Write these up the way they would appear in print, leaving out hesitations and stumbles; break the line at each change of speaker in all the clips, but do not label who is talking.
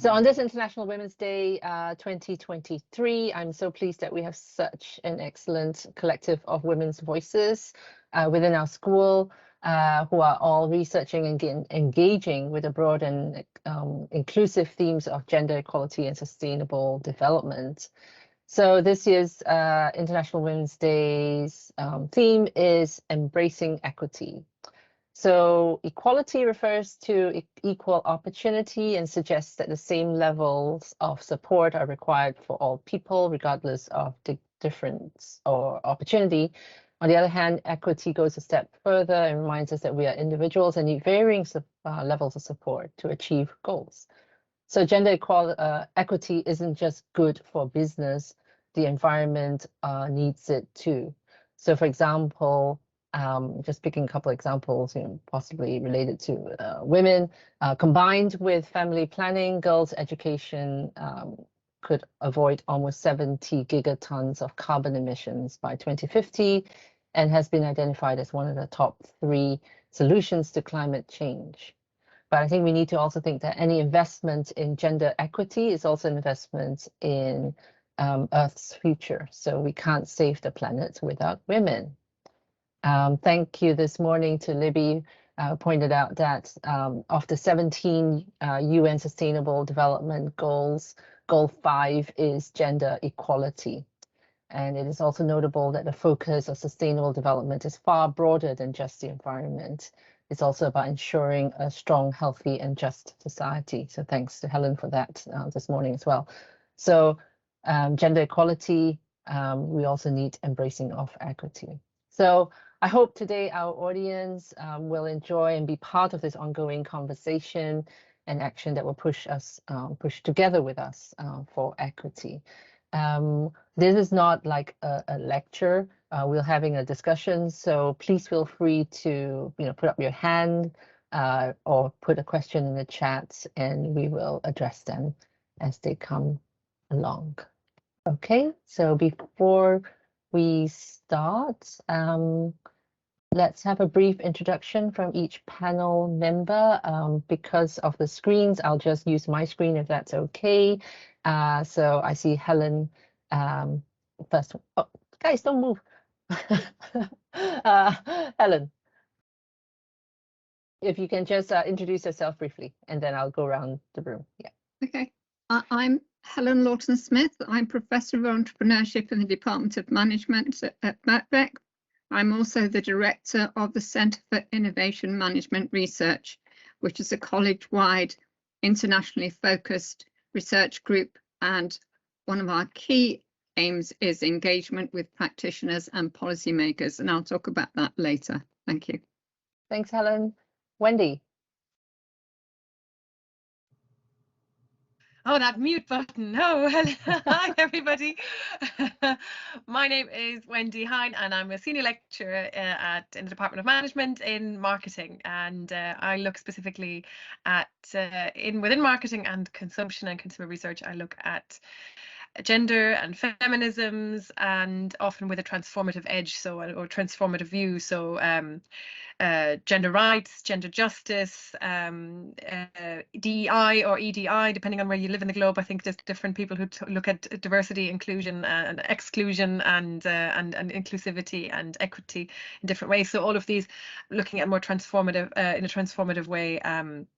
So on this International Women's Day 2023, I'm so pleased that we have such an excellent collective of women's voices within our school who are all researching and engaging with the broad and inclusive themes of gender equality and sustainable development. So this year's International Women's Day's theme is embracing equity. So equality refers to equal opportunity and suggests that the same levels of support are required for all people, regardless of the difference or opportunity. On the other hand, equity goes a step further and reminds us that we are individuals and need varying levels of support to achieve goals. So gender equity isn't just good for business, the environment needs it too. So for example, just picking a couple of examples, possibly related to women, combined with family planning, girls' education could avoid almost 70 gigatons of carbon emissions by 2050 and has been identified as one of the top 3 solutions to climate change. But I think we need to also think that any investment in gender equity is also an investment in Earth's future. So we can't save the planet without women. Thank you this morning to Libby, pointed out that of the 17 UN Sustainable Development Goals, Goal 5 is gender equality. And it is also notable that the focus of sustainable development is far broader than just the environment. It's also about ensuring a strong, healthy, and just society. So thanks to Helen for that this morning as well. So gender equality, we also need embracing of equity. So I hope today our audience will enjoy and be part of this ongoing conversation and action that will push together with us for equity. This is not like a lecture. We're having a discussion, so please feel free to put up your hand or put a question in the chat, and we will address them as they come along. Okay, so before we start, let's have a brief introduction from each panel member. Because of the screens, I'll just use my screen if that's okay. So I see Helen first. Oh, guys, don't move. Helen, if you can just introduce yourself briefly, and then I'll go around the room. Yeah.
Okay. I'm Helen Lawton-Smith. I'm Professor of Entrepreneurship in the Department of Management at Birkbeck. I'm also the Director of the Centre for Innovation Management Research, which is a college-wide, internationally focused research group, and one of our key aims is engagement with practitioners and policymakers, and I'll talk about that later. Thank you.
Thanks, Helen. Wendy.
Oh, that mute button. Oh, hi, everybody. My name is Wendy Hine, and I'm a senior lecturer in the Department of Management in marketing. And I look specifically at, within marketing and consumption and consumer research, I look at gender and feminisms, and often with a transformative edge, or transformative view. So gender rights, gender justice, DEI or EDI, depending on where you live in the globe. I think there's different people who look at diversity, inclusion, and exclusion, and inclusivity and equity in different ways. So all of these looking at more transformative, in a transformative way. And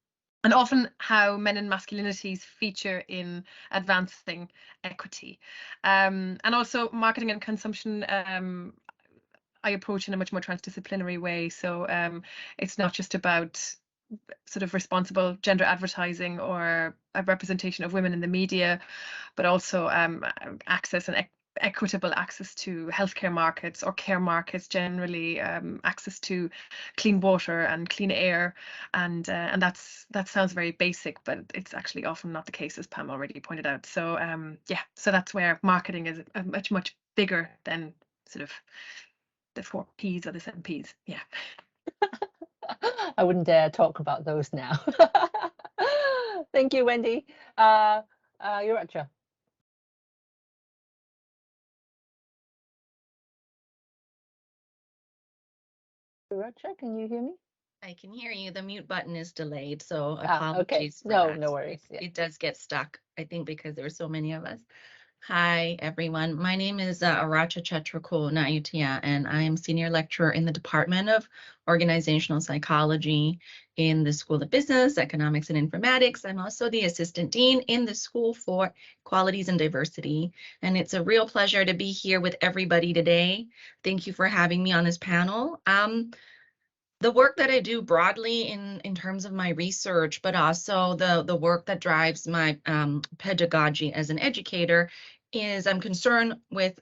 often how men and masculinities feature in advancing equity. And also marketing and consumption, I approach in a much more transdisciplinary way. So it's not just about sort of responsible gender advertising or a representation of women in the media, but also access and equitable access to healthcare markets or care markets generally, access to clean water and clean air, and that sounds very basic, but it's actually often not the case, as Pam already pointed out. So yeah, so that's where marketing is much bigger than sort of the 4 Ps or the 7 Ps. Yeah.
I wouldn't dare talk about those now. Thank you, Wendy. Yuracha. Yuracha, can you hear me?
I can hear you. The mute button is delayed, so
Okay.
apologies for
No,
that.
no worries. Yeah.
It does get stuck, I think, because there were so many of us. Hi, everyone. My name is Aracha Chetrakul Nayutia, and I am senior lecturer in the Department of Organizational Psychology in the School of Business, Economics, and Informatics. I'm also the assistant dean in the School for Qualities and Diversity, and it's a real pleasure to be here with everybody today. Thank you for having me on this panel. The work that I do broadly in terms of my research, but also the work that drives my pedagogy as an educator is I'm concerned with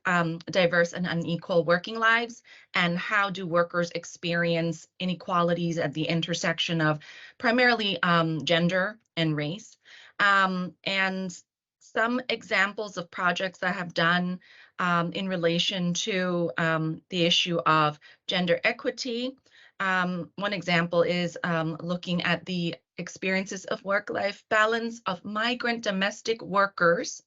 diverse and unequal working lives and how do workers experience inequalities at the intersection of primarily gender and race. And some examples of projects I have done in relation to the issue of gender equity. One example is looking at the experiences of work-life balance of migrant domestic workers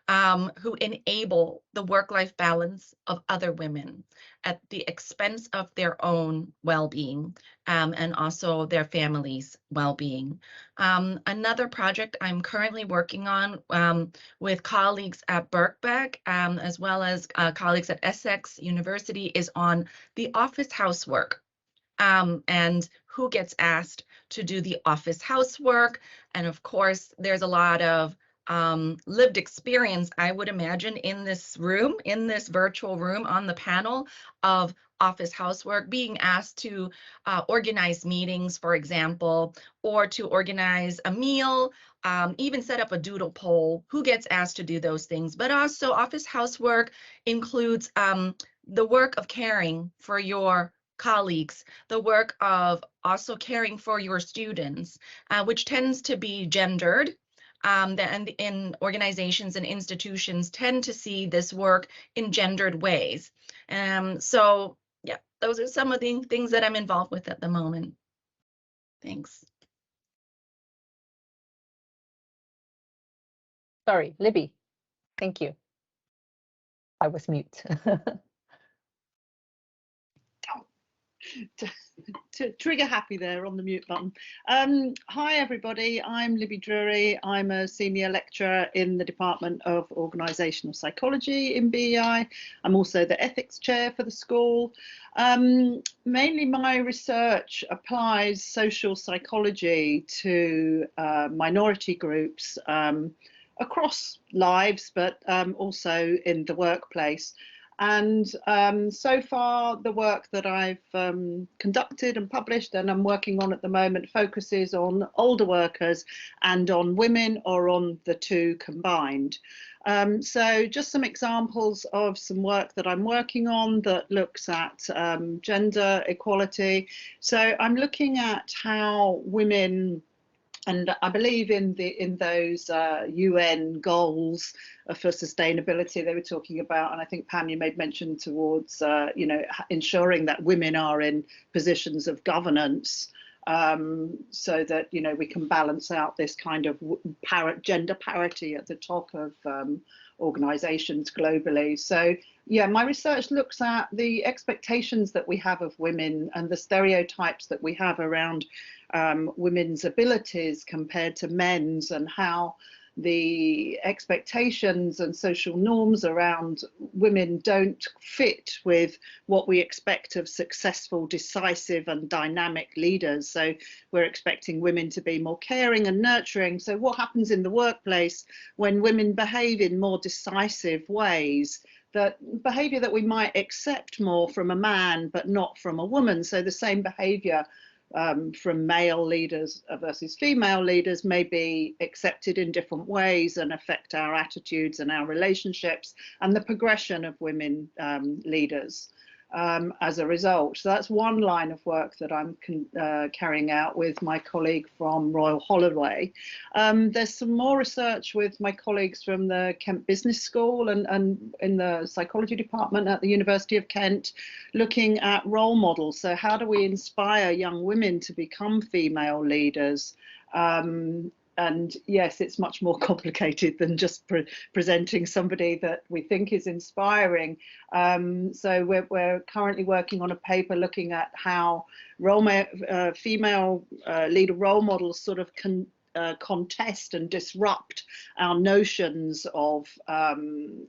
who enable the work-life balance of other women at the expense of their own well-being and also their families' well-being. Another project I'm currently working on with colleagues at Birkbeck as well as colleagues at Essex University is on the office housework. And who gets asked to do the office housework. And of course, there's a lot of lived experience, I would imagine, in this room, in this virtual room on the panel of office housework, being asked to organize meetings, for example, or to organize a meal, even set up a doodle poll. Who gets asked to do those things? But also office housework includes the work of caring for your colleagues, the work of also caring for your students, which tends to be gendered. And in organizations and institutions tend to see this work in gendered ways. So yeah, those are some of the things that I'm involved with at the moment. Thanks.
Sorry, Libby. Thank you. I was mute.
Trigger happy there on the mute button. Hi everybody, I'm Libby Drury. I'm a senior lecturer in the Department of Organisational Psychology in BEI. I'm also the ethics chair for the school. Mainly my research applies social psychology to minority groups across lives, but also in the workplace. And so far, the work that I've conducted and published and I'm working on at the moment focuses on older workers and on women, or on the two combined. So just some examples of some work that I'm working on that looks at gender equality. So I'm looking at how women, and I believe in those UN goals for sustainability they were talking about, and I think Pam, you made mention towards ensuring that women are in positions of governance, so that we can balance out this kind of gender parity at the top of organisations globally. So yeah, my research looks at the expectations that we have of women and the stereotypes that we have around women's abilities compared to men's, and how the expectations and social norms around women don't fit with what we expect of successful, decisive and dynamic leaders. So we're expecting women to be more caring and nurturing. So what happens in the workplace when women behave in more decisive ways, that behavior that we might accept more from a man but not from a woman? So the same behavior from male leaders versus female leaders may be accepted in different ways and affect our attitudes and our relationships and the progression of women leaders as a result. So that's one line of work that I'm carrying out with my colleague from Royal Holloway. There's some more research with my colleagues from the Kent Business School and in the psychology department at the University of Kent, looking at role models. So how do we inspire young women to become female leaders? and yes, it's much more complicated than just presenting somebody that we think is inspiring. So we're currently working on a paper looking at how female leader role models sort of contest and disrupt our notions of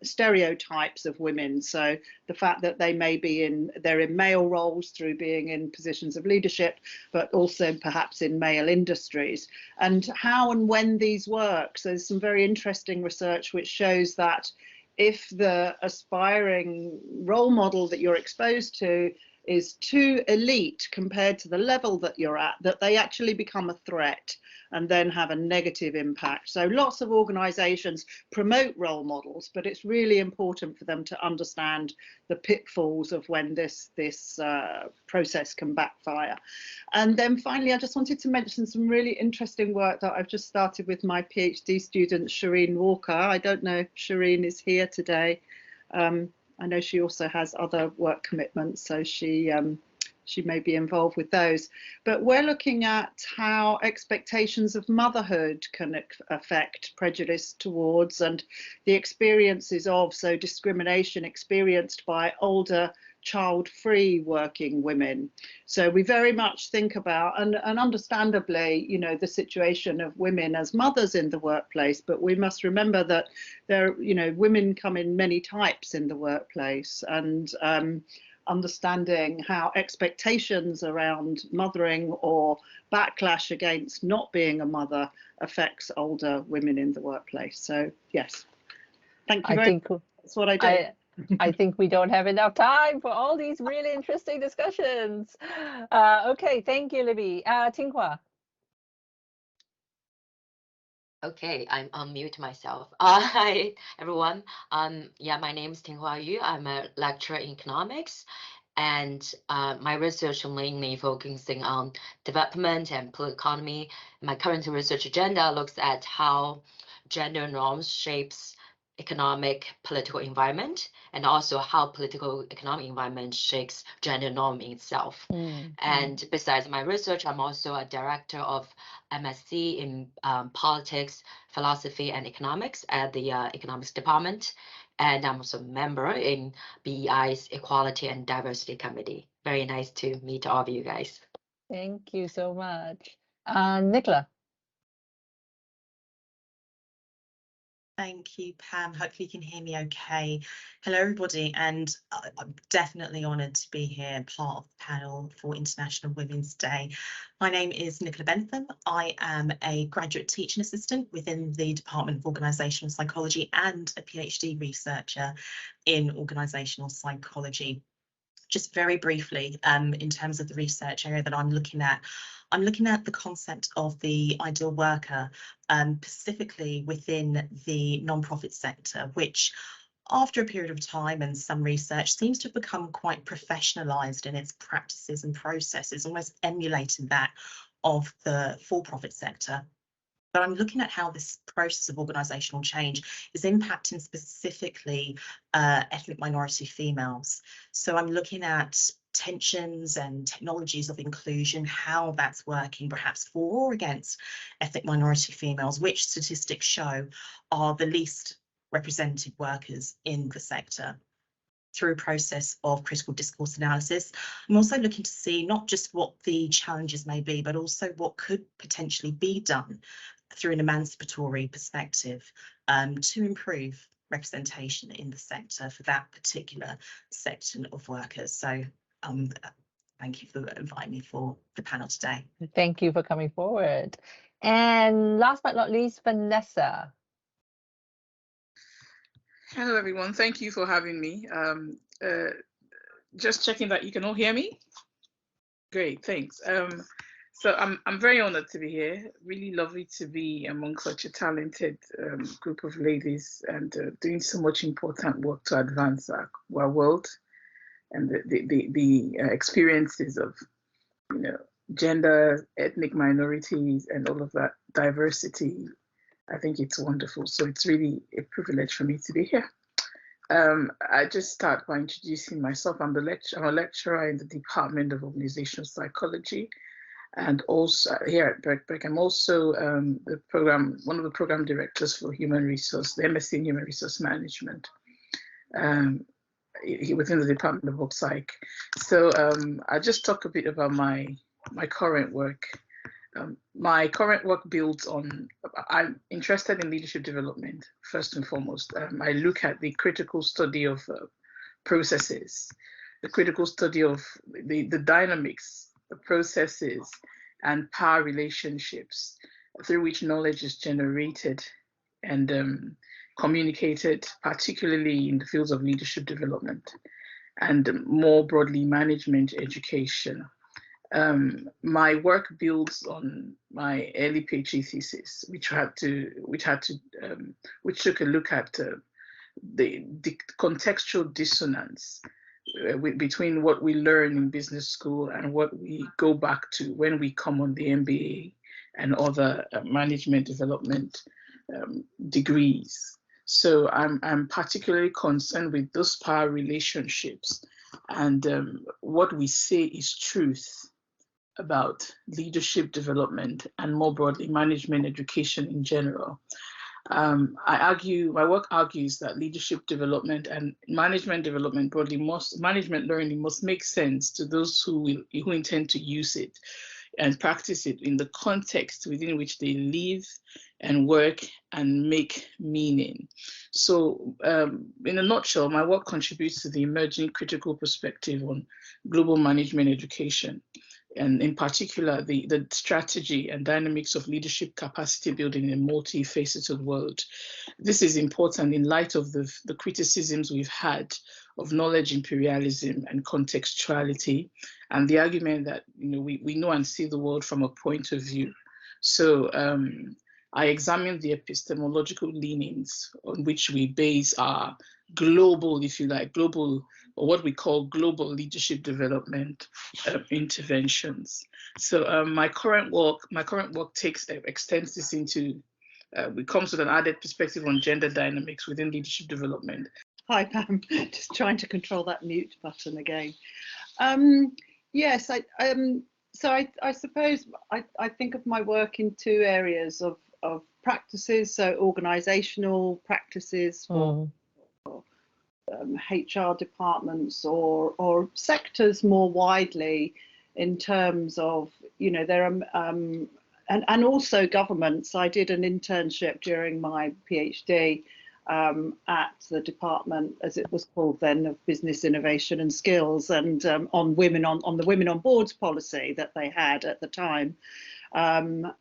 stereotypes of women. So the fact that they may be they're in male roles through being in positions of leadership, but also perhaps in male industries, and how and when these work. So there's some very interesting research which shows that if the aspiring role model that you're exposed to is too elite compared to the level that you're at, that they actually become a threat and then have a negative impact. So lots of organisations promote role models, but it's really important for them to understand the pitfalls of when this process can backfire. And then finally, I just wanted to mention some really interesting work that I've just started with my PhD student, Shireen Walker. I don't know if Shireen is here today. I know she also has other work commitments, so she may be involved with those. But we're looking at how expectations of motherhood can affect prejudice towards and the experiences of, so discrimination experienced by older child-free working women. So we very much think about, and understandably, you know, the situation of women as mothers in the workplace, but we must remember that there, you know, women come in many types in the workplace, and understanding how expectations around mothering or backlash against not being a mother affects older women in the workplace. So yes, thank you very much. That's what I do.
I think we don't have enough time for all these really interesting discussions. Okay, thank you, Libby. Tinghua.
Okay, I'm unmute myself. Hi, everyone. Yeah, my name is Tinghua Yu. I'm a lecturer in economics, and my research mainly focusing on development and political economy. My current research agenda looks at how gender norms shapes economic political environment, and also how political economic environment shapes gender norm itself. And besides my research, I'm also a director of MSc in politics, philosophy, and economics at the economics department. And I'm also a member in BEI's Equality and Diversity Committee. Very nice to meet all of you guys.
Thank you so much. Nicola.
Thank you, Pam. Hopefully you can hear me okay. Hello, everybody, and I'm definitely honoured to be here, part of the panel for International Women's Day. My name is Nicola Bentham. I am a graduate teaching assistant within the Department of Organisational Psychology and a PhD researcher in organisational psychology. Just very briefly, in terms of the research area that I'm looking at the concept of the ideal worker, specifically within the non-profit sector, which after a period of time and some research seems to have become quite professionalised in its practices and processes, almost emulating that of the for-profit sector. But I'm looking at how this process of organisational change is impacting specifically ethnic minority females. So I'm looking at tensions and technologies of inclusion, how that's working perhaps for or against ethnic minority females, which statistics show are the least represented workers in the sector. Through a process of critical discourse analysis, I'm also looking to see not just what the challenges may be, but also what could potentially be done through an emancipatory perspective to improve representation in the sector for that particular section of workers. So thank you for inviting me for the panel today.
Thank you for coming forward. And last but not least, Vanessa.
Hello, everyone. Thank you for having me. Just checking that you can all hear me. Great, thanks. So I'm very honored to be here. Really lovely to be among such a talented group of ladies and doing so much important work to advance our world and the experiences of, you know, gender, ethnic minorities, and all of that diversity. I think it's wonderful. So it's really a privilege for me to be here. I just start by introducing myself. I'm a lecturer in the Department of Organizational Psychology, And also here at Birkbeck, I'm also one of the program directors for human resource, the MSc in Human Resource Management, within the Department of Work Psych. So I'll just talk a bit about my current work. My current work builds on, I'm interested in leadership development, first and foremost. I look at the critical study of processes, the critical study of the dynamics, the processes, and power relationships through which knowledge is generated and communicated, particularly in the fields of leadership development and more broadly management education. My work builds on my early PhD thesis, which took a look at the contextual dissonance between what we learn in business school and what we go back to when we come on the MBA and other management development degrees. So I'm particularly concerned with those power relationships and what we say is truth about leadership development and more broadly management education in general. My work argues that leadership development and management development broadly management learning must make sense to those who intend to use it and practice it in the context within which they live and work and make meaning. So in a nutshell, my work contributes to the emerging critical perspective on global management education, and in particular, the strategy and dynamics of leadership capacity building in a multifaceted world. This is important in light of the criticisms we've had of knowledge imperialism and contextuality, and the argument that we know and see the world from a point of view. So I examined the epistemological leanings on which we base our global, if you like, global, or what we call global leadership development interventions. So my current work extends this into, it comes with an added perspective on gender dynamics within leadership development.
Hi, Pam. Just trying to control that mute button again. Yes, so I suppose I think of my work in two areas of practices, so organisational practices for HR departments or sectors more widely, in terms of there are and also governments. I did an internship during my PhD at the department, as it was called then, of Business Innovation and Skills, and on women on the Women on Boards policy that they had at the time. And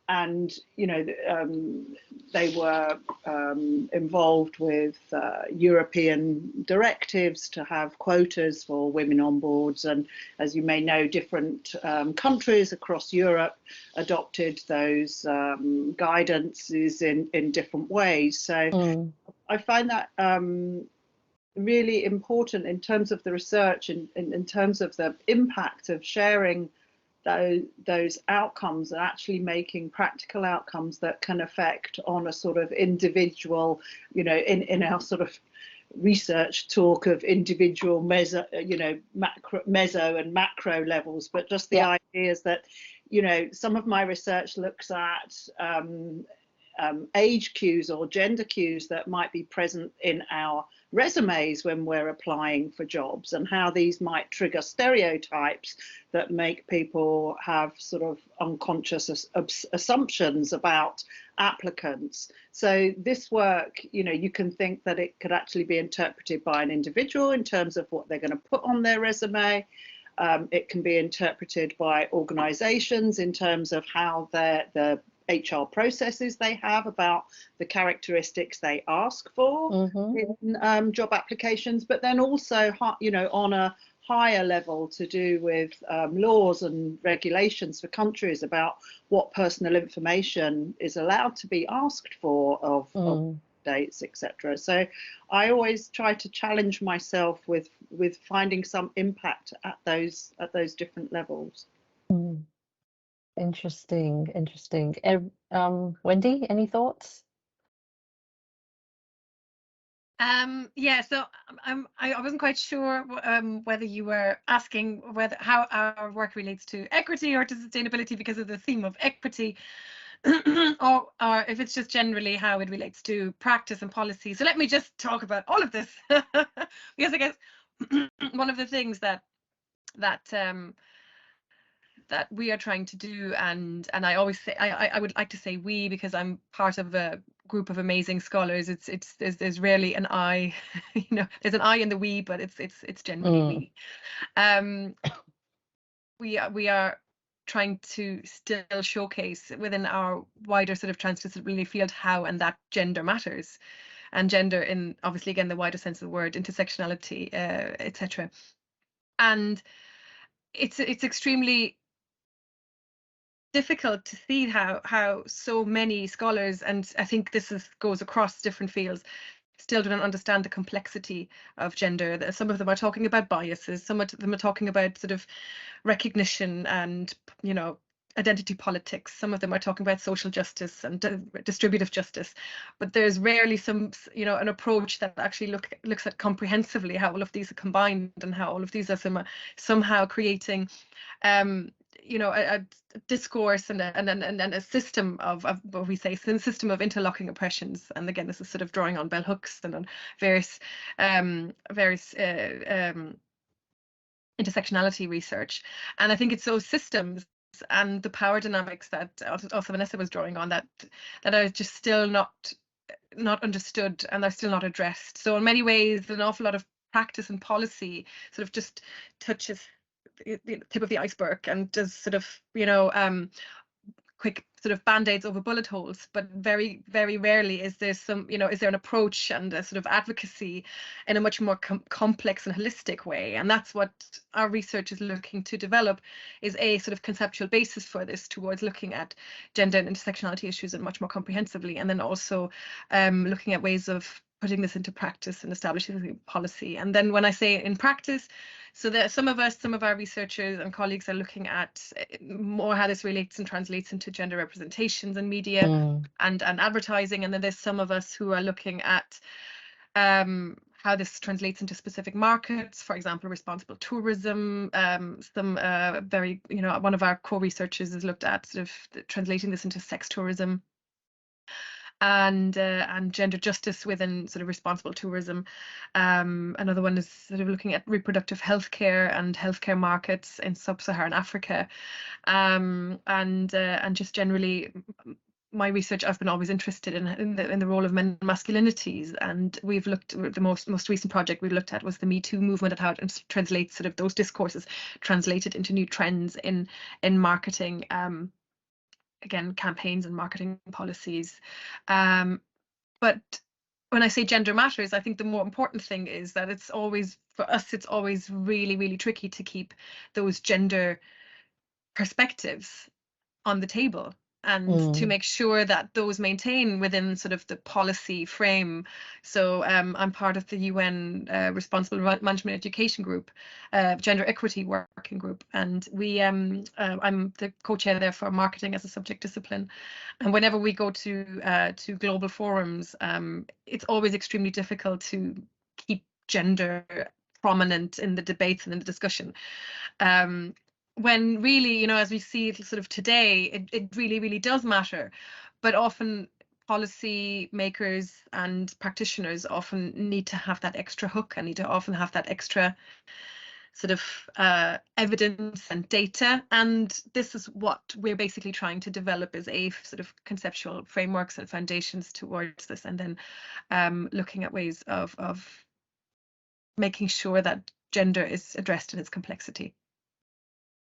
they were involved with European directives to have quotas for women on boards, and as you may know, different countries across Europe adopted those guidances in different ways. So I find that really important in terms of the research and in terms of the impact of sharing those outcomes and actually making practical outcomes that can affect on a sort of individual, in our sort of research talk of individual meso and macro levels, but just the ideas that, some of my research looks at age cues or gender cues that might be present in our resumes when we're applying for jobs, and how these might trigger stereotypes that make people have sort of unconscious assumptions about applicants. So this work, you can think that it could actually be interpreted by an individual in terms of what they're going to put on their resume. It can be interpreted by organizations in terms of how the HR processes they have about the characteristics they ask for in job applications, but then also, on a higher level to do with laws and regulations for countries about what personal information is allowed to be asked for of dates, etc. So I always try to challenge myself with finding some impact at those different levels.
Interesting. Wendy, any thoughts?
Yeah, so I wasn't quite sure whether you were asking how our work relates to equity or to sustainability because of the theme of equity, or if it's just generally how it relates to practice and policy. So let me just talk about all of this because I guess one of the things that we are trying to do, and I always say I would like to say we, because I'm part of a group of amazing scholars. There's rarely an I, there's an I in the we, but it's generally we. We are trying to still showcase within our wider sort of transdisciplinary field how and that gender matters, and gender in obviously again the wider sense of the word, intersectionality, etc. And it's extremely difficult to see how so many scholars, and I think this goes across different fields, still don't understand the complexity of gender. Some of them are talking about biases, some of them are talking about sort of recognition and identity politics, some of them are talking about social justice and distributive justice, but there's rarely an approach that actually looks at comprehensively how all of these are combined and how all of these are somehow creating a discourse and a system of what we say, a system of interlocking oppressions. And again, this is sort of drawing on bell hooks and on various intersectionality research. And I think it's those systems and the power dynamics that also Vanessa was drawing on that are just still not understood, and they're still not addressed. So in many ways, an awful lot of practice and policy sort of just touches the tip of the iceberg and does sort of quick sort of band-aids over bullet holes, but very, very rarely is there is there an approach and a sort of advocacy in a much more complex and holistic way. And that's what our research is looking to develop, is a sort of conceptual basis for this towards looking at gender and intersectionality issues in much more comprehensively, and then also looking at ways of putting this into practice and establishing policy. And then when I say in practice, so that some of our researchers and colleagues are looking at more how this relates and translates into gender representations in media and advertising. And then there's some of us who are looking at how this translates into specific markets, for example, responsible tourism. One of our co-researchers has looked at sort of translating this into sex tourism and gender justice within sort of responsible tourism. Another one is sort of looking at reproductive healthcare and healthcare markets in sub-Saharan Africa, and just generally my research, I've been always interested in the role of men and masculinities, and we've looked, the most recent project we looked at was the Me Too movement and how it translates sort of those discourses translated into new trends in marketing, again, campaigns and marketing policies. But when I say gender matters, I think the more important thing is that it's always really, really tricky to keep those gender perspectives on the table, and to make sure that those maintain within sort of the policy frame. So I'm part of the UN Responsible Management Education Group, Gender Equity Working Group, and I'm the co-chair there for marketing as a subject discipline. And whenever we go to global forums, it's always extremely difficult to keep gender prominent in the debates and in the discussion. When really, as we see sort of today, it really, really does matter. But often policy makers and practitioners often need to have that extra hook and need to often have that extra sort of evidence and data. And this is what we're basically trying to develop, is a sort of conceptual frameworks and foundations towards this, and then looking at ways of making sure that gender is addressed in its complexity.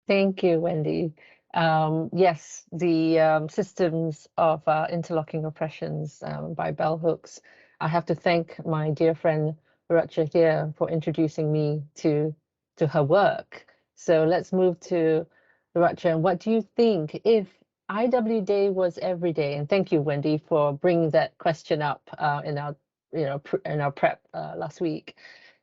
Thank you, Wendy. Yes, the systems of interlocking oppressions by bell hooks. I have to thank my dear friend Racha here for introducing me to her work. So let's move to Racha. What do you think if IW Day was every day? And thank you, Wendy, for bringing that question up in our in our prep last week.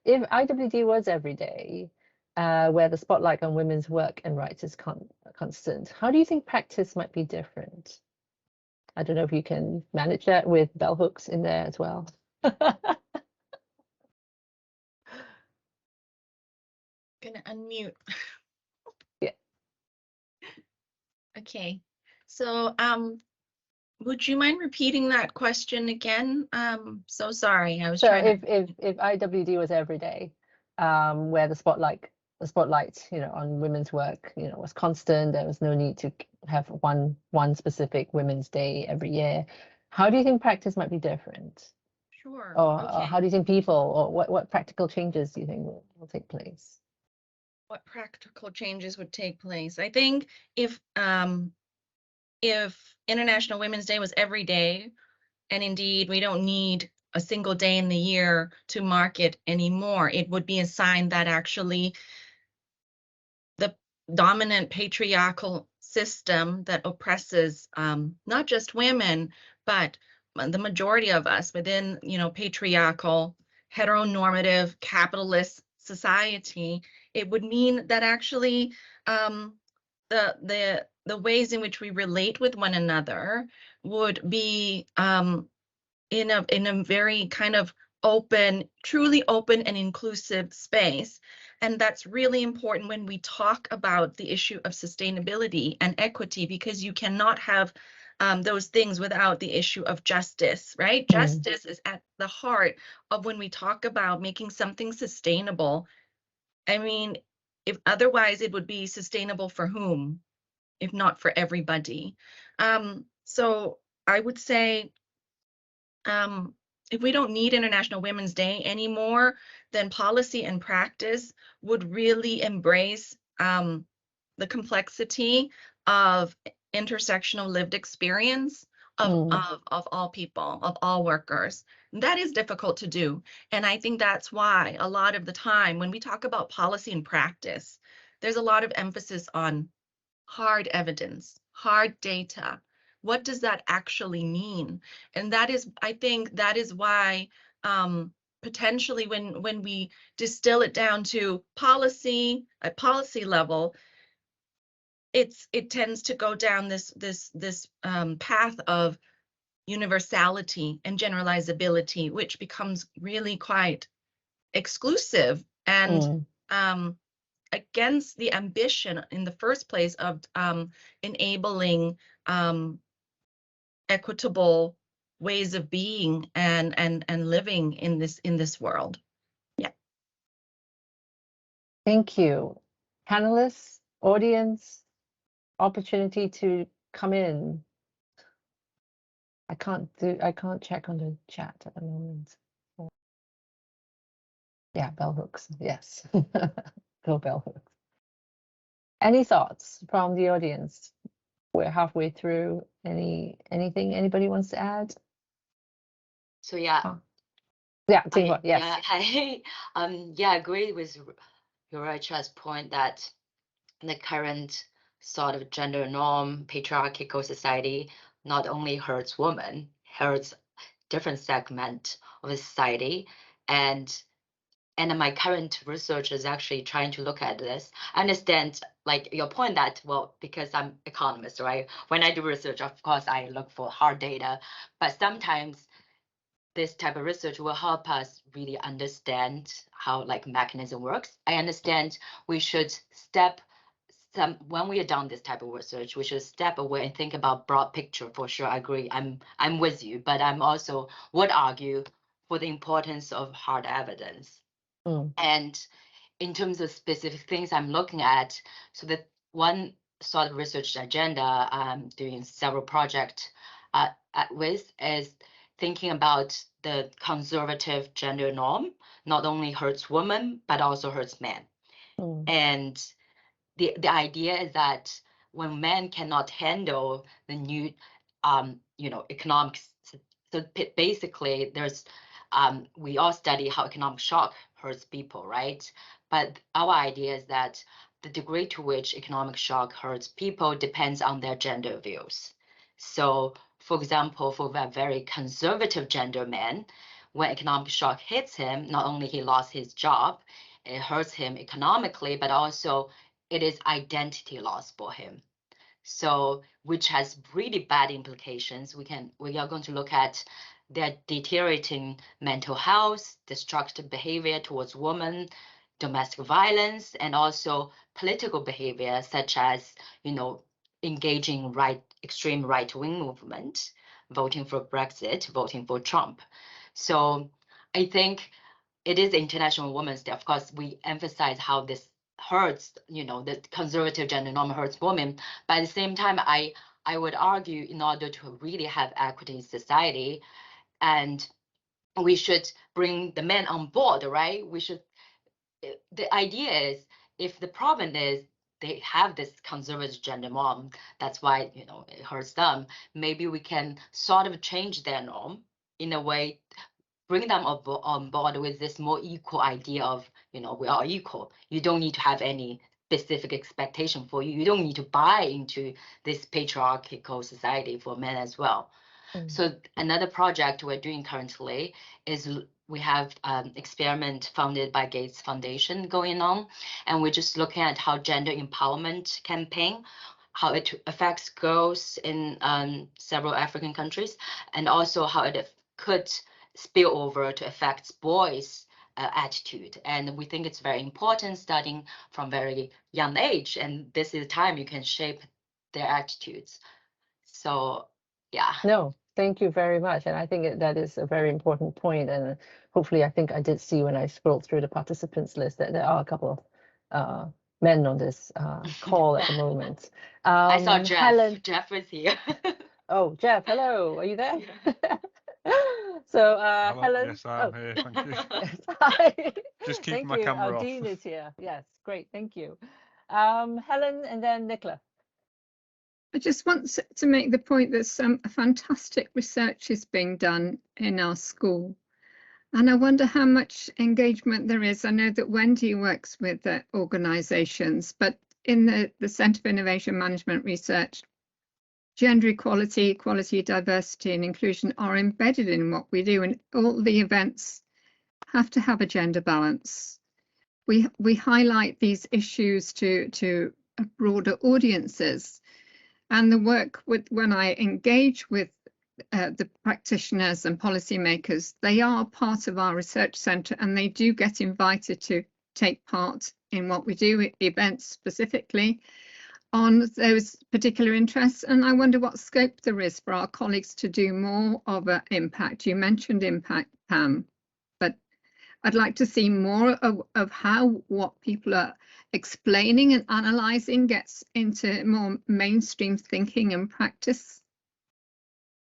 If IW Day was every day, where the spotlight on women's work and rights is constant, how do you think practice might be different? I don't know if you can manage that with bell hooks in there as well.
gonna unmute.
Yeah.
Okay, so would you mind repeating that question again? So sorry, I was
So
trying to.
if IWD was every day, where the spotlight, on women's work, was constant, there was no need to have one specific Women's Day every year. How do you think practice might be different?
Sure.
Or
Okay.
how do you think people, or what practical changes do you think will take place?
What practical changes would take place? I think if International Women's Day was every day, and indeed we don't need a single day in the year to mark it anymore, it would be a sign that actually the dominant patriarchal system that oppresses not just women, but the majority of us within, patriarchal, heteronormative, capitalist society, it would mean that actually the ways in which we relate with one another would be in a very kind of open, truly open and inclusive space. And that's really important when we talk about the issue of sustainability and equity, because you cannot have those things without the issue of justice, right? Justice is at the heart of when we talk about making something sustainable. I mean, if otherwise it would be sustainable for whom, if not for everybody? So I would say, if we don't need International Women's Day anymore, then policy and practice would really embrace the complexity of intersectional lived experience of all people, of all workers. That is difficult to do. And I think that's why a lot of the time when we talk about policy and practice, there's a lot of emphasis on hard evidence, hard data. What does that actually mean? And that is, I think that is why potentially when we distill it down to policy, at policy level, it tends to go down this path of universality and generalizability, which becomes really quite exclusive and against the ambition in the first place of enabling equitable ways of being and living in this world. Yeah.
Thank you. Panelists, audience, opportunity to come in. I can't check on the chat at the moment. Yeah, bell hooks. Yes. Go bell hooks. Any thoughts from the audience? We're halfway through. Anything anybody wants to add?
So yeah.
Yeah, Tingwa, yes.
Yeah, hi. I agree with Yuracha's point that the current sort of gender norm, patriarchal society not only hurts women, hurts different segment of the society. And my current research is actually trying to look at this. I understand like your point that, well, because I'm economist, right? When I do research, of course, I look for hard data, but sometimes this type of research will help us really understand how like mechanism works. I understand we should when we are done this type of research, we should step away and think about broad picture for sure. I agree. I'm with you, but I'm also would argue for the importance of hard evidence. And in terms of specific things I'm looking at, so the one sort of research agenda I'm doing several projects with is thinking about the conservative gender norm not only hurts women, but also hurts men. And the idea is that when men cannot handle the new, economics, so basically there's, we all study how economic shock hurts people, right? But our idea is that the degree to which economic shock hurts people depends on their gender views. So, for example, for a very conservative gender man, when economic shock hits him, not only he lost his job, it hurts him economically, but also it is identity loss for him. So, which has really bad implications. We are going to look at their deteriorating mental health, destructive behavior towards women, domestic violence and also political behavior, such as, engaging extreme right-wing movement, voting for Brexit, voting for Trump. So I think it is International Women's Day. Of course, we emphasize how this hurts, the conservative gender norm hurts women. But at the same time, I would argue, in order to really have equity in society, and we should bring the men on board, right? The idea is, if the problem is they have this conservative gender norm, that's why, it hurts them, maybe we can sort of change their norm in a way, bring them on board with this more equal idea of, we are equal. You don't need to have any specific expectation for you. You don't need to buy into this patriarchal society for men as well. So another project we're doing currently is we have experiment funded by Gates Foundation going on, and we're just looking at how gender empowerment campaign, how it affects girls in several African countries, and also how it could spill over to affect boys' attitude. And we think it's very important starting from very young age, and this is the time you can shape their attitudes. So yeah.
No, thank you very much. And I think that is a very important point. And hopefully, I think I did see when I scrolled through the participants list that there are a couple of men on this call at the moment.
I saw Jeff.
Helen.
Jeff was here.
Oh, Jeff, hello. Are you there? So
Hello.
Helen.
Yes, I'm here. Thank you.
Yes, hi.
Just keeping
Thank
my
you.
camera off.
Dean is here. Yes, great. Thank you. Helen and then Nicola.
I just want to make the point that some fantastic research is being done in our school. And I wonder how much engagement there is. I know that Wendy works with organisations, but in the Centre for Innovation Management Research, gender equality, equality, diversity and inclusion are embedded in what we do, and all the events have to have a gender balance. We highlight these issues to broader audiences. And the work when I engage with the practitioners and policymakers, they are part of our research centre, and they do get invited to take part in what we do, events specifically on those particular interests. And I wonder what scope there is for our colleagues to do more of an impact. You mentioned impact, Pam, but I'd like to see more of how what people are explaining and analysing gets into more mainstream thinking and practice.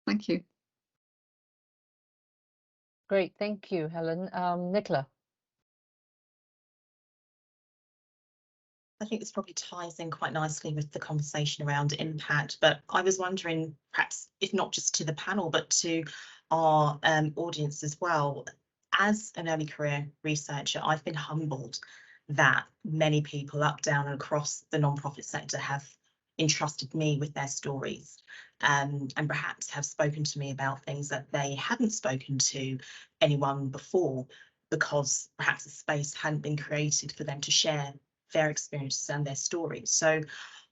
Thank you.
Great, thank you, Helen. Nicola.
I think this probably ties in quite nicely with the conversation around impact, but I was wondering, perhaps if not just to the panel, but to our audience as well. As an early career researcher, I've been humbled that many people up, down and across the non-profit sector have entrusted me with their stories and perhaps have spoken to me about things that they hadn't spoken to anyone before, because perhaps a space hadn't been created for them to share their experiences and their stories. So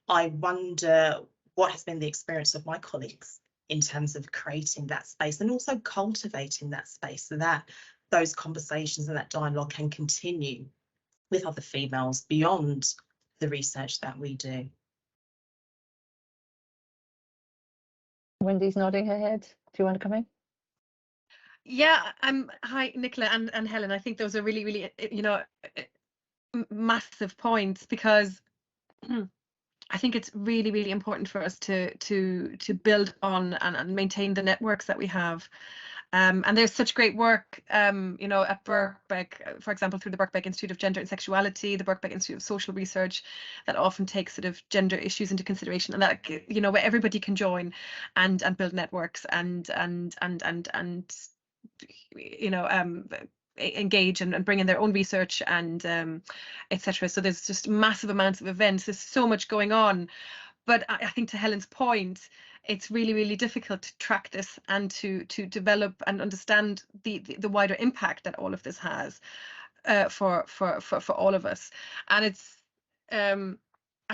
I wonder what has been the experience of my colleagues in terms of creating that space and also cultivating that space so that those conversations and that dialogue can continue with other females beyond the research that we do.
Wendy's nodding her head. Do you want to come in?
Yeah, hi, Nicola and Helen. I think those are really, really, massive points, because I think it's really, really important for us to build on and maintain the networks that we have. And there's such great work, at Birkbeck, for example, through the Birkbeck Institute of Gender and Sexuality, the Birkbeck Institute of Social Research, that often takes sort of gender issues into consideration, and that, where everybody can join and build networks and engage and bring in their own research and etc. So there's just massive amounts of events. There's so much going on, but I think, to Helen's point, it's really, really difficult to track this and to develop and understand the wider impact that all of this has for all of us. And it's I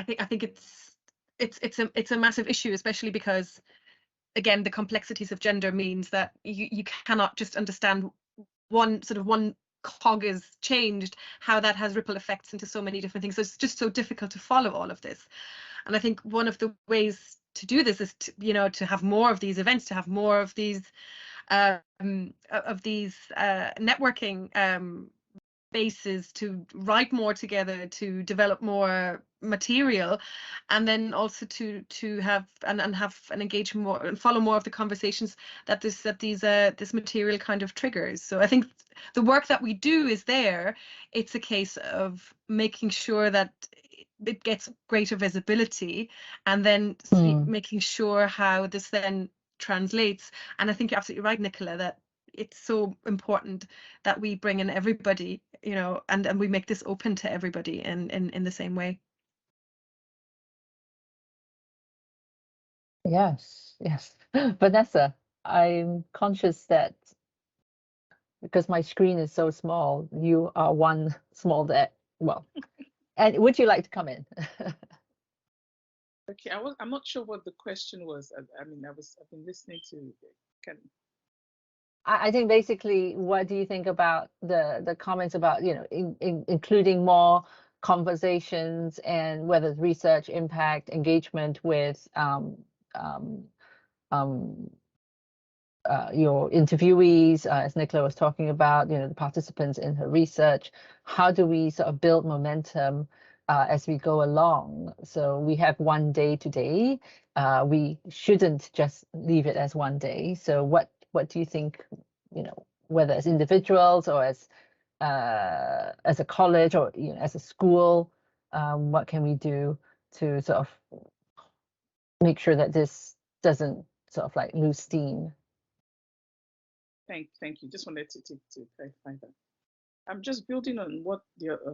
think it's a massive issue, especially because, again, the complexities of gender means that you cannot just understand one cog is changed, how that has ripple effects into so many different things. So it's just so difficult to follow all of this. And I think one of the ways to do this is to, you know, to have more of these events, to have more of these networking bases, to write more together, to develop more material, and then also to have and have and engage more and follow more of the conversations that this material kind of triggers. So I think the work that we do is there. It's a case of making sure that it gets greater visibility, and then making sure how this then translates. And I think you're absolutely right, Nicola, that it's so important that we bring in everybody, you know, and we make this open to everybody in the same way.
Yes, yes. Vanessa, I'm conscious that because my screen is so small, you are one small that, well, and would you like to come in?
Okay, I'm not sure what the question was. I mean, I've been listening to.
I think basically, what do you think about the comments about, you know, including more conversations and whether it's research, impact, engagement with your interviewees, as Nicola was talking about, you know, the participants in her research. How do we sort of build momentum as we go along? So we have one day today. We shouldn't just leave it as one day. So what do you think, you know, whether as individuals or as a college or, you know, as a school, what can we do to sort of make sure that this doesn't sort of like lose steam?
Thank you. Just wanted to clarify that. I'm just building on what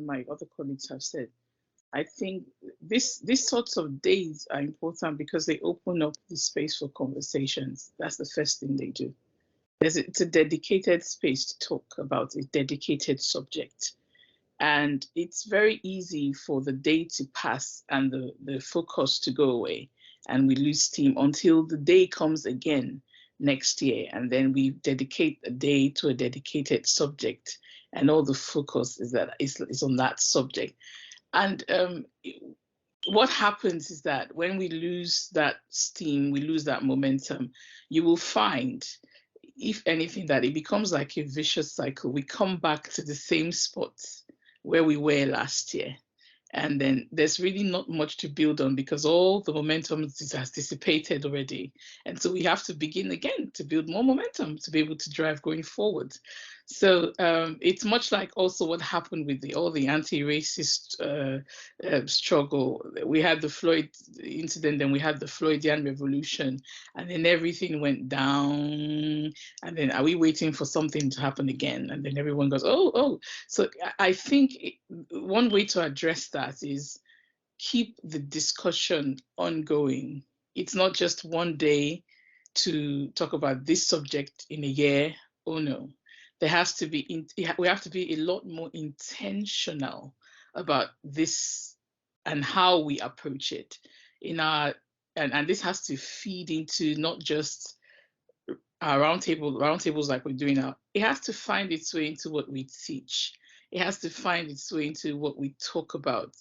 my other colleagues have said. I think these sorts of days are important because they open up the space for conversations. That's the first thing they do. It's a dedicated space to talk about a dedicated subject. And it's very easy for the day to pass and the focus to go away, and we lose steam until the day comes again next year, and then we dedicate a day to a dedicated subject, and all the focus is on that subject. And what happens is that when we lose that steam, we lose that momentum, you will find, if anything, that it becomes like a vicious cycle. We come back to the same spot where we were last year. And then there's really not much to build on because all the momentum has dissipated already. And so we have to begin again to build more momentum to be able to drive going forward. So it's much like also what happened with all the anti-racist struggle. We had the Floyd incident, then we had the Floydian revolution, and then everything went down. And then are we waiting for something to happen again? And then everyone goes, oh. So I think one way to address that is keep the discussion ongoing. It's not just one day to talk about this subject in a year. Oh no. There has to be, we have to be a lot more intentional about this and how we approach it in our, and this has to feed into not just our roundtables like we're doing now. It has to find its way into what we teach. It has to find its way into what we talk about.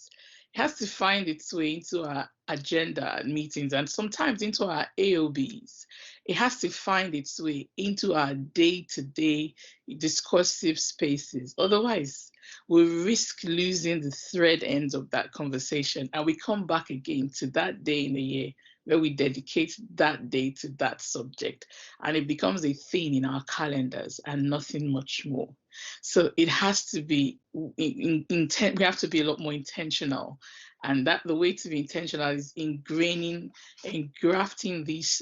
It has to find its way into our agenda and meetings, and sometimes into our AOBs. It has to find its way into our day-to-day discursive spaces. Otherwise, we risk losing the thread ends of that conversation, and we come back again to that day in a year where we dedicate that day to that subject, and it becomes a thing in our calendars and nothing much more. So it has to be we have to be a lot more intentional, and that the way to be intentional is ingraining and grafting these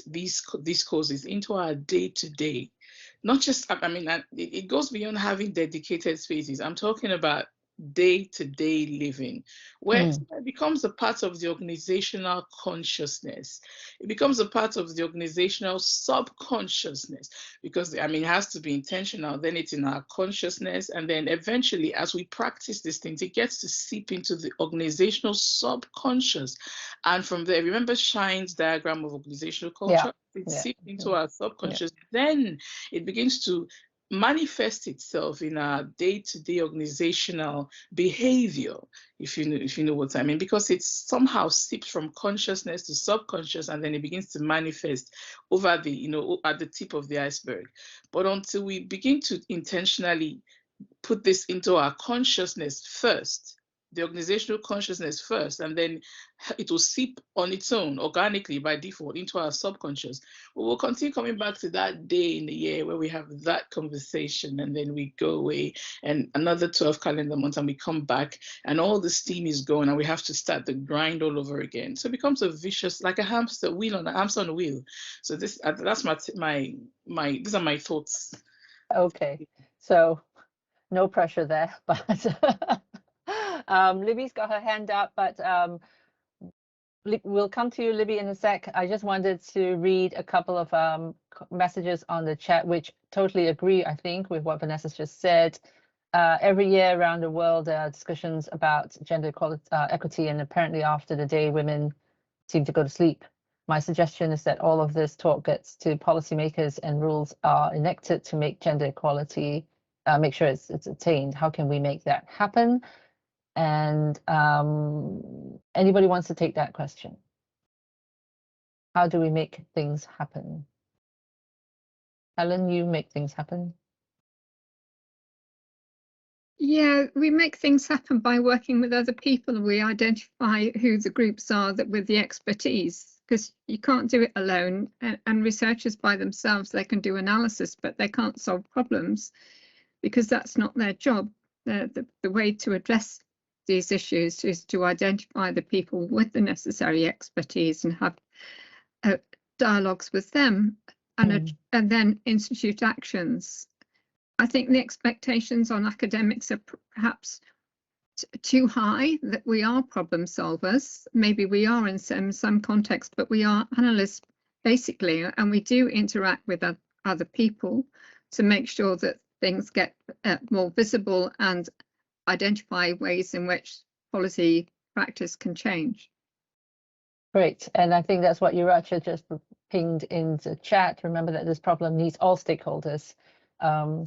causes into our day-to-day. Not just, I mean, it goes beyond having dedicated spaces. I'm talking about day-to-day living, where it becomes a part of the organizational consciousness. It becomes a part of the organizational subconsciousness, because I mean, it has to be intentional, then it's in our consciousness, and then eventually as we practice these things, it gets to seep into the organizational subconscious. And from there, remember Shine's diagram of organizational culture? It seeps into our subconscious. Then it begins to manifests itself in our day-to-day organizational behavior, if you know what I mean, because it somehow seeps from consciousness to subconscious, and then it begins to manifest over the, at the tip of the iceberg. But until we begin to intentionally put this into our consciousness first, the organizational consciousness first, and then it will seep on its own organically by default into our subconscious. We will continue coming back to that day in the year where we have that conversation, and then we go away and another 12 calendar months, and we come back and all the steam is gone, and we have to start the grind all over again. So it becomes a vicious, like a hamster on a wheel. So that's my these are my thoughts.
Okay, so no pressure there, but Libby's got her hand up, but we'll come to you, Libby, in a sec. I just wanted to read a couple of messages on the chat, which totally agree, I think, with what Vanessa just said. Every year around the world, there are discussions about gender equality, equity, and apparently after the day, women seem to go to sleep. My suggestion is that all of this talk gets to policymakers and rules are enacted to make gender equality, make sure it's attained. How can we make that happen? And anybody wants to take that question? How do we make things happen? Helen, you make things happen?
Yeah, we make things happen by working with other people. We identify who the groups are that with the expertise, because you can't do it alone. And researchers by themselves, they can do analysis, but they can't solve problems because that's not their job. The way to address these issues is to identify the people with the necessary expertise and have dialogues with them and then institute actions. I think the expectations on academics are perhaps too high, that we are problem solvers. Maybe we are in some context, but we are analysts basically, and we do interact with other people to make sure that things get more visible and identify ways in which policy practice can change.
Great, and I think that's what Yuracha just pinged in the chat. Remember that this problem needs all stakeholders. In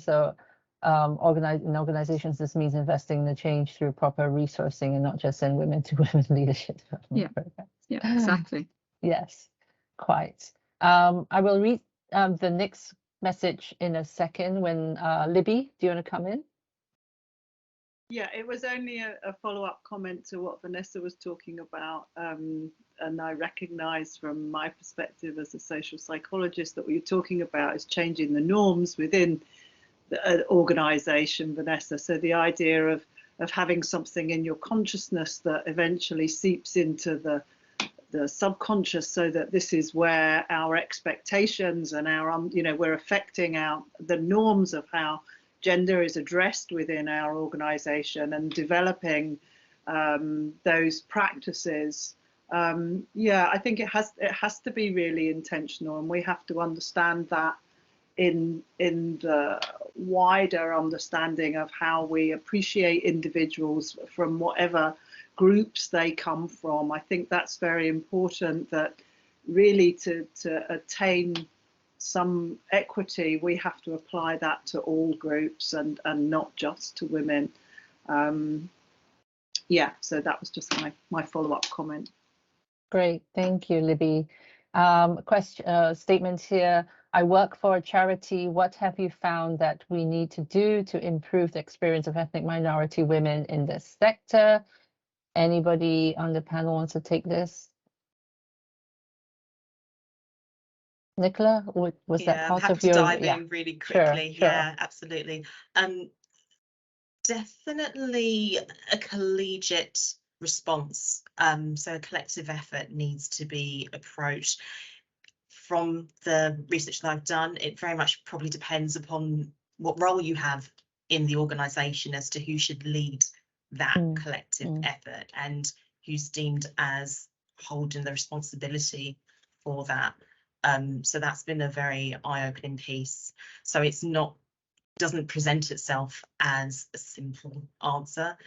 organizations, this means investing in the change through proper resourcing and not just in women to women leadership development programs.
Yeah, exactly.
Yes, quite. I will read the next message in a second when Libby, do you want to come in?
Yeah, it was only a follow-up comment to what Vanessa was talking about. And I recognise from my perspective as a social psychologist that what you're talking about is changing the norms within the organisation, Vanessa. So the idea of having something in your consciousness that eventually seeps into the subconscious, so that this is where our expectations and our, we're affecting the norms of how gender is addressed within our organisation and developing those practices. I think it has to be really intentional, and we have to understand that in the wider understanding of how we appreciate individuals from whatever groups they come from. I think that's very important, that really to attain some equity, we have to apply that to all groups and not just to women. So that was just my follow-up comment.
Great, thank you, Libby. Statement here. I work for a charity. What have you found that we need to do to improve the experience of ethnic minority women in this sector? Anybody on the panel wants to take this? Nicola, was that part of your?
I'm happy to dive in really quickly.
Sure.
Yeah, absolutely. Definitely a collegiate response. So a collective effort needs to be approached. From the research that I've done, it very much probably depends upon what role you have in the organisation as to who should lead that collective effort and who's deemed as holding the responsibility for that. So that's been a very eye-opening piece. So doesn't present itself as a simple answer,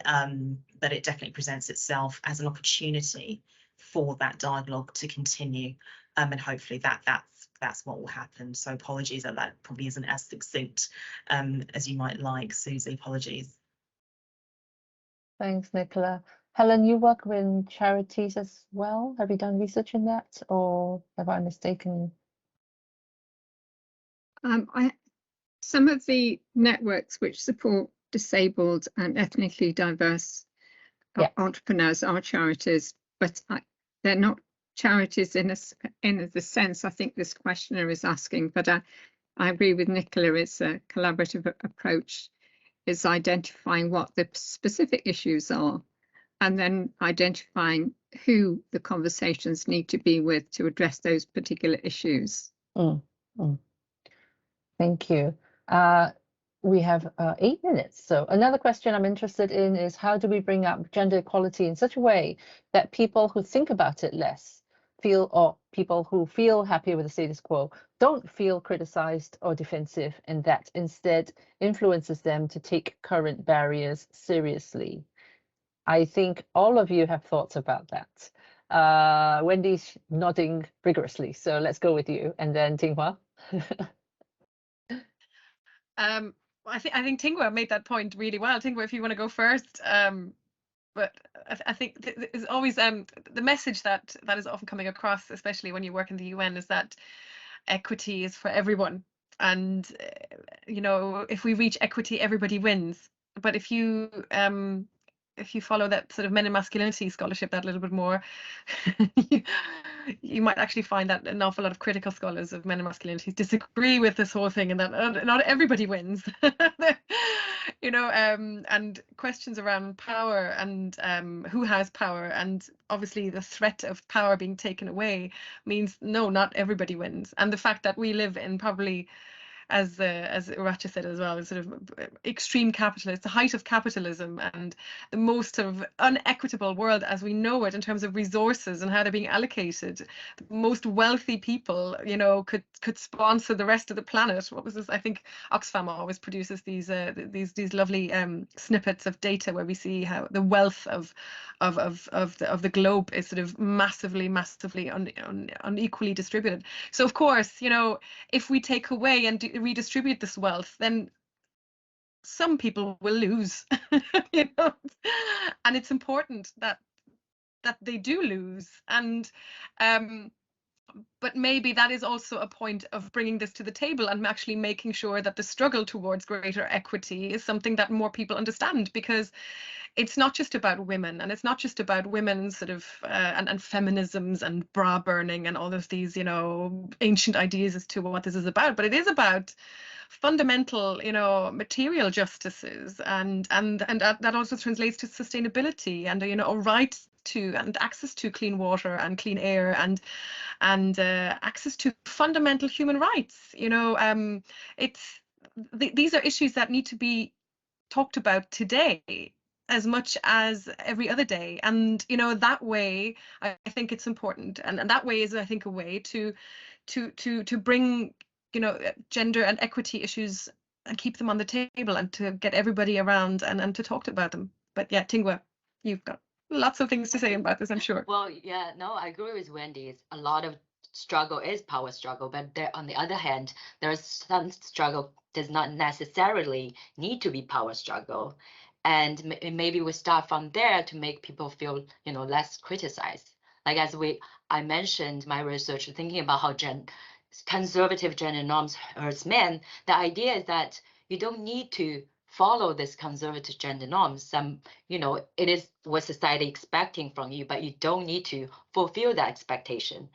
but it definitely presents itself as an opportunity for that dialogue to continue. and hopefully that's what will happen. So apologies that probably isn't as succinct as you might like, Susie. Apologies.
Thanks, Nicola. Helen, you work with charities as well. Have you done research in that, or have I mistaken?
Some of the networks which support disabled and ethnically diverse entrepreneurs are charities, but they're not charities in the sense I think this questioner is asking. But I agree with Nicola, it's a collaborative approach, is identifying what the specific issues are and then identifying who the conversations need to be with to address those particular issues.
Thank you. We have 8 minutes. So another question I'm interested in is, how do we bring up gender equality in such a way that people who think about it less or people who feel happy with the status quo don't feel criticized or defensive, and that instead influences them to take current barriers seriously? I think all of you have thoughts about that. Wendy's nodding vigorously, so let's go with you, and then Tinghua.
I think Tinghua made that point really well. Tinghua, if you want to go first. But I think there's always the message that is often coming across, especially when you work in the UN, is that equity is for everyone. And if we reach equity, everybody wins. But if you follow that sort of men and masculinity scholarship that little bit more, you might actually find that an awful lot of critical scholars of men and masculinities disagree with this whole thing, and that not everybody wins. And questions around power and who has power, and obviously the threat of power being taken away means no, not everybody wins. And the fact that we live in probably, as Iracha said as well, sort of extreme capitalism, the height of capitalism, and the most sort of unequitable world as we know it in terms of resources and how they're being allocated. The most wealthy people, could sponsor the rest of the planet. What was this? I think Oxfam always produces these lovely snippets of data where we see how the wealth of the globe is sort of massively unequally distributed. So of course, if we take away and redistribute this wealth, then some people will lose. And it's important that they do lose. And but maybe that is also a point of bringing this to the table and actually making sure that the struggle towards greater equity is something that more people understand, because it's not just about women, and it's not just about women's sort of and feminisms and bra burning and all of these ancient ideas as to what this is about, but it is about fundamental material justices, and that also translates to sustainability and a right to and access to clean water and clean air and access to fundamental human rights. These are issues that need to be talked about today as much as every other day, and that way I think it's important, and that way is, I think, a way to bring gender and equity issues and keep them on the table and to get everybody around and to talk about them. But yeah, Tinghua, you've got lots of things to say about this, I'm sure.
Well, yeah, no, I agree with Wendy. It's a lot of struggle is power struggle, but there, on the other hand, there's some struggle does not necessarily need to be power struggle. And maybe we start from there to make people feel, less criticized. Like I mentioned my research thinking about how conservative gender norms hurts men. The idea is that you don't need to follow this conservative gender norms. It is what society expecting from you, but you don't need to fulfill that expectation.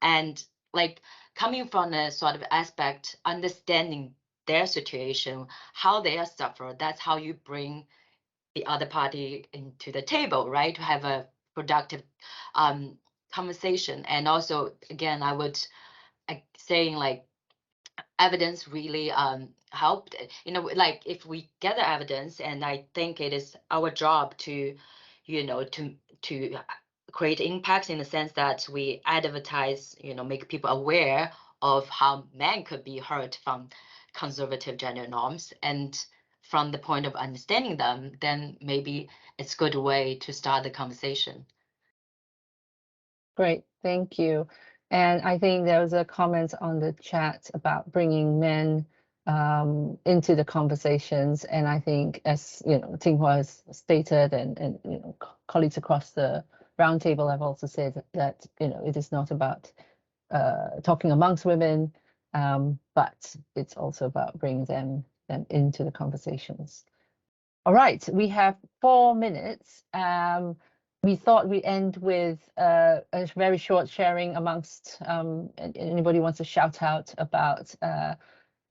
And like coming from a sort of aspect, understanding their situation, how they are suffered, that's how you bring the other party into the table, right? To have a productive conversation. And also, again, I would saying like evidence really helped. Like if we gather evidence, and I think it is our job to, to create impacts in the sense that we advertise, make people aware of how men could be hurt from conservative gender norms, and from the point of understanding them, then maybe it's a good way to start the conversation.
Great, thank you. And I think there was a comment on the chat about bringing men into the conversations. And I think, as you know, Tinghua has stated, and you know, colleagues across the roundtable have also said that you know it is not about talking amongst women, but it's also about bringing them into the conversations. All right, we have 4 minutes. We thought we'd end with a very short sharing amongst anybody wants to shout out about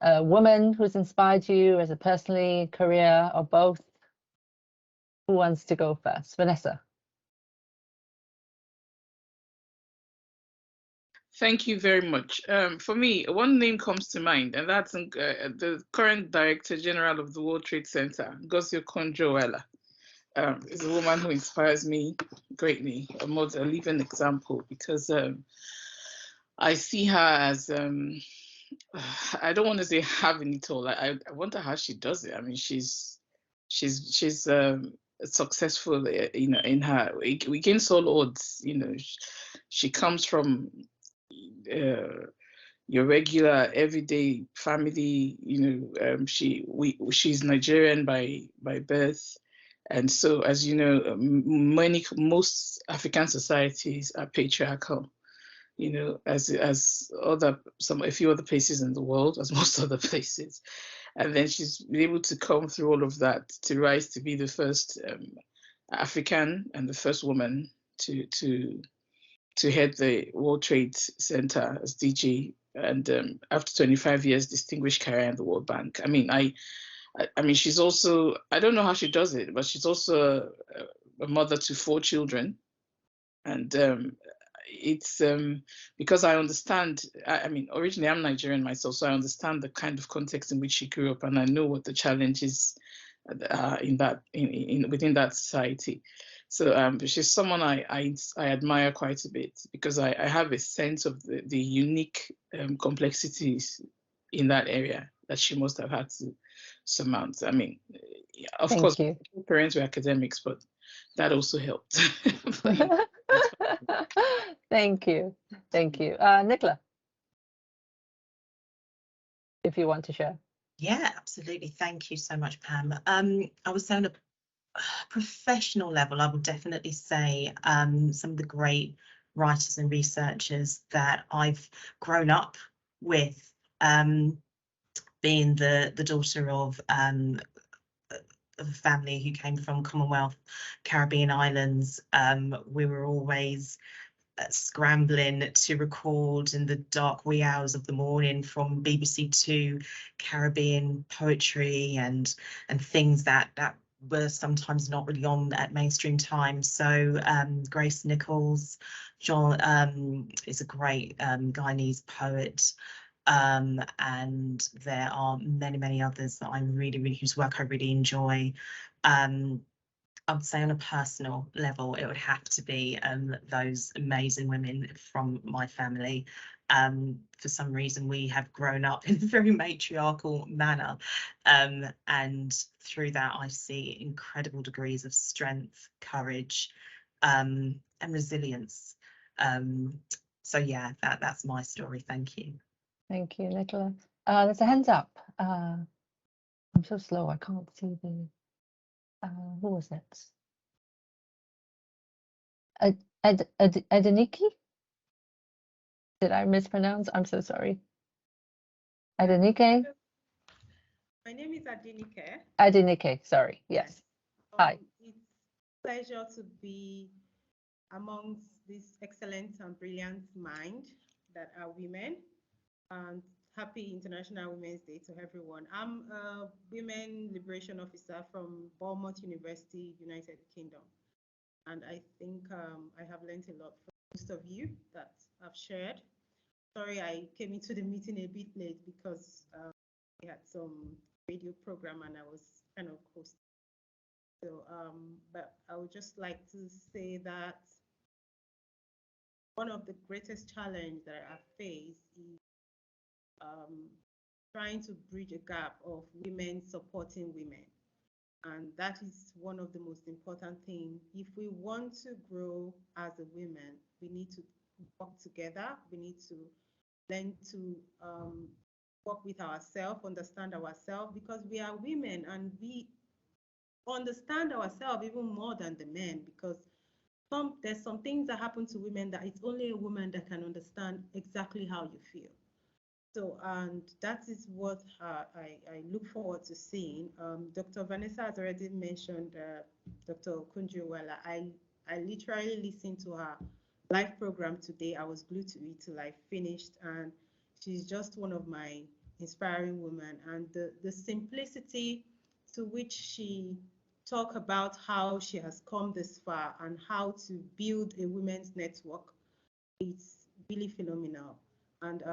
a woman who's inspired you as a personally, career, or both. Who wants to go first? Vanessa.
Thank you very much. For me, one name comes to mind, and that's the current Director General of the World Trade Center, Ngozi Okonjo-Iweala. Is a woman who inspires me greatly, a living example, because I see her as I don't want to say having it all. I wonder how she does it. I mean, she's successful, you know, in her against all odds. You know, she comes from your regular everyday family. You know, she's Nigerian by birth. And so, as you know, most African societies are patriarchal, you know, as a few other places in the world, as most other places. And then she's been able to come through all of that to rise to be the first African and the first woman to head the World Trade Center as DG, and after 25 years, distinguished career in the World Bank. I mean, I mean, she's also, I don't know how she does it, but she's also a mother to 4 children. And it's because I understand, I mean, originally I'm Nigerian myself, so I understand the kind of context in which she grew up, and I know what the challenges within that society. So she's someone I admire quite a bit, because I have a sense of the unique complexities in that area that she must have had to surmount. I mean, of course, parents were academics, but that also helped. But, yeah.
Thank you. Thank you. Nicola, if you want to share.
Yeah, absolutely. Thank you so much, Pam. I would say on a professional level, I would definitely say some of the great writers and researchers that I've grown up with, being the daughter of a family who came from Commonwealth Caribbean islands. We were always scrambling to record in the dark wee hours of the morning from BBC Two Caribbean poetry and things that were sometimes not really on at mainstream time. So Grace Nichols, John is a great Guyanese poet. And there are many others that I'm really whose work I really enjoy. I would say on a personal level, it would have to be those amazing women from my family. For some reason, we have grown up in a very matriarchal manner. And through that, I see incredible degrees of strength, courage, and resilience. So yeah, that's my story. Thank you.
Thank you, Nicola. There's a hands up. I'm so slow, I can't see the... who was that? Adeniki? Did I mispronounce? I'm so sorry. Adenike?
My name is Adenike.
Adenike, sorry. Yes. Hi.
It's a pleasure to be amongst this excellent and brilliant mind that are women. And happy International Women's Day to everyone. I'm a Women Liberation Officer from Bournemouth University, United Kingdom. And I think I have learned a lot from most of you that I've shared. Sorry, I came into the meeting a bit late because we had some radio program and I was kind of hosting. So, but I would just like to say that one of the greatest challenges that I face is trying to bridge a gap of women supporting women. And that is one of the most important things. If we want to grow as a woman, we need to work together. We need to learn to work with ourselves, understand ourselves, because we are women and we understand ourselves even more than the men, because there's some things that happen to women that it's only a woman that can understand exactly how you feel. So, and that is what I look forward to seeing. Dr. Vanessa has already mentioned Dr. Kunjiwala. I literally listened to her live program today. I was glued to it till I finished, and she's just one of my inspiring women. And the simplicity to which she talk about how she has come this far and how to build a women's network, it's really phenomenal. And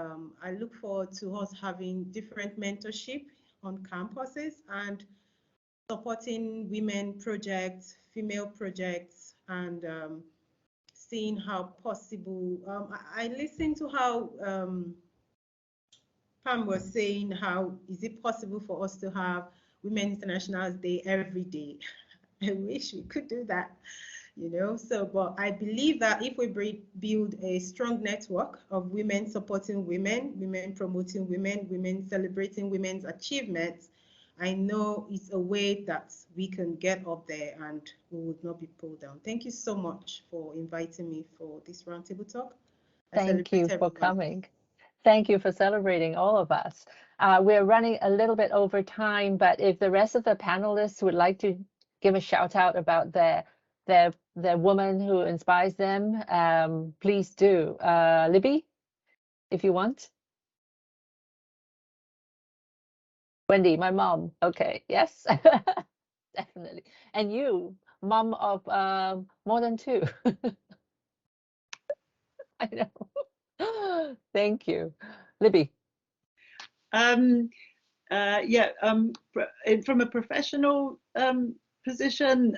I look forward to us having different mentorship on campuses and supporting women projects, female projects, and seeing how possible. I listened to how Pam was saying, how is it possible for us to have Women Internationals Day every day? I wish we could do that, you know. So, but I believe that if we build a strong network of women supporting women, women promoting women, women celebrating women's achievements, I know it's a way that we can get up there and we would not be pulled down. Thank you so much for inviting me for this roundtable talk.
Thank you for coming. Thank you for celebrating all of us. We're running a little bit over time, but if the rest of the panelists would like to give a shout out about their woman who inspires them, please do. Libby, if you want. Wendy, my mom. Okay, yes, definitely. And you, mom of more than two. I know. Thank you. Libby.
From a professional position,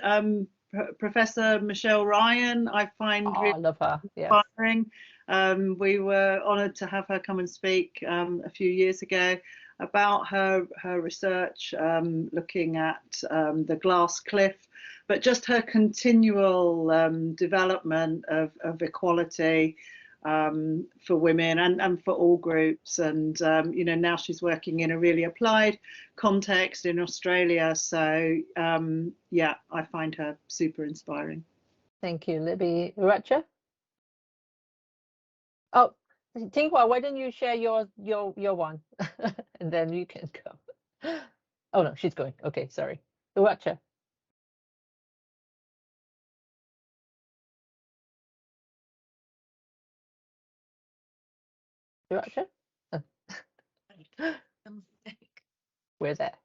Professor Michelle Ryan, I find really
love her.
inspiring. Yes. We were honoured to have her come and speak a few years ago about her research, looking at the glass cliff, but just her continual development of equality for women and for all groups. And you know, now she's working in a really applied context in Australia. So yeah, I find her super inspiring.
Thank you, Libby. Racha? Oh, Tinghua, why don't you share your one, and then you can go. Oh no, she's going. Okay, sorry. Racha. Racha? Oh. We're there.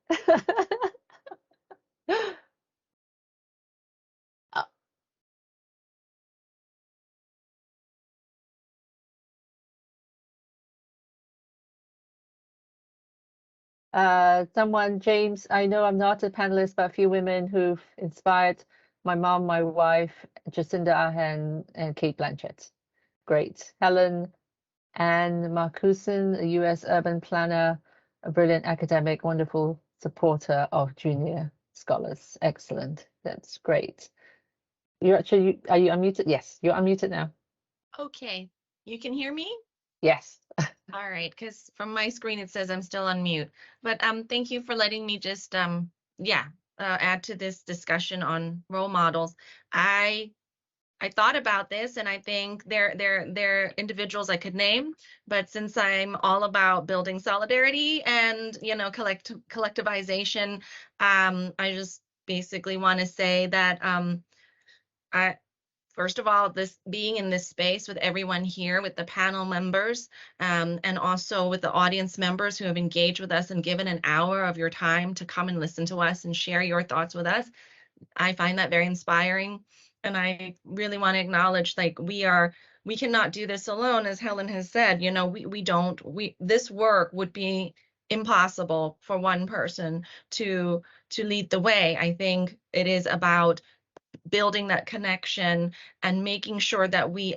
Someone, James, I know I'm not a panelist, but a few women who've inspired my mom, my wife, Jacinda Ardern, and Kate Blanchett. Great. Helen Ann Marcuson, a US urban planner, a brilliant academic, wonderful supporter of junior scholars. Excellent. That's great. You're actually, are you unmuted? Yes, you're unmuted now.
Okay, you can hear me?
Yes.
All right, because from my screen it says I'm still on mute. But thank you for letting me just add to this discussion on role models. I thought about this, and I think they're individuals I could name, but since I'm all about building solidarity and collectivization, I just basically want to say that first of all, this being in this space with everyone here, with the panel members, and also with the audience members who have engaged with us and given an hour of your time to come and listen to us and share your thoughts with us, I find that very inspiring. And I really want to acknowledge, like, we cannot do this alone, as Helen has said. You know, this work would be impossible for one person to lead the way. I think it is about building that connection and making sure that we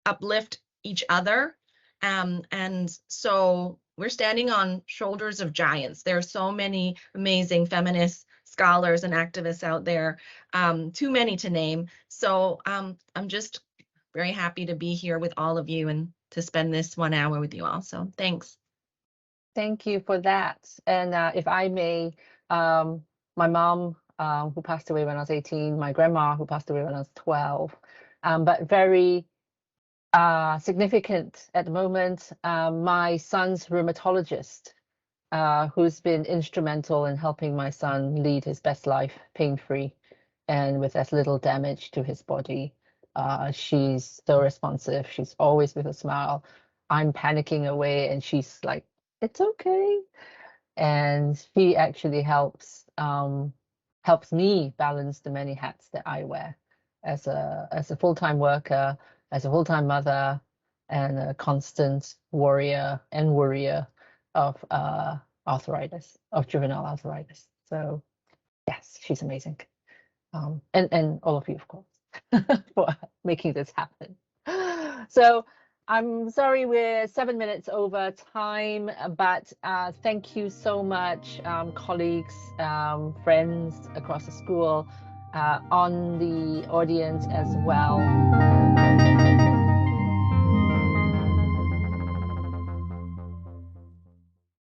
uplift each other, and so we're standing on shoulders of giants. There are so many amazing feminist scholars and activists out there, too many to name. So I'm just very happy to be here with all of you and to spend this 1 hour with you all. So thanks.
Thank you for that. And if I may, my mom, who passed away when I was 18, my grandma, who passed away when I was 12, but very significant at the moment, my son's rheumatologist, who's been instrumental in helping my son lead his best life pain-free and with as little damage to his body. She's so responsive. She's always with a smile. I'm panicking away and she's like, it's okay. And she actually helps me balance the many hats that I wear as a full-time worker, as a full-time mother, and a constant warrior and worrier of arthritis, of juvenile arthritis. So yes, she's amazing. And all of you, of course, for making this happen. So I'm sorry we're 7 minutes over time, but thank you so much, colleagues, friends across the school, on the audience as well.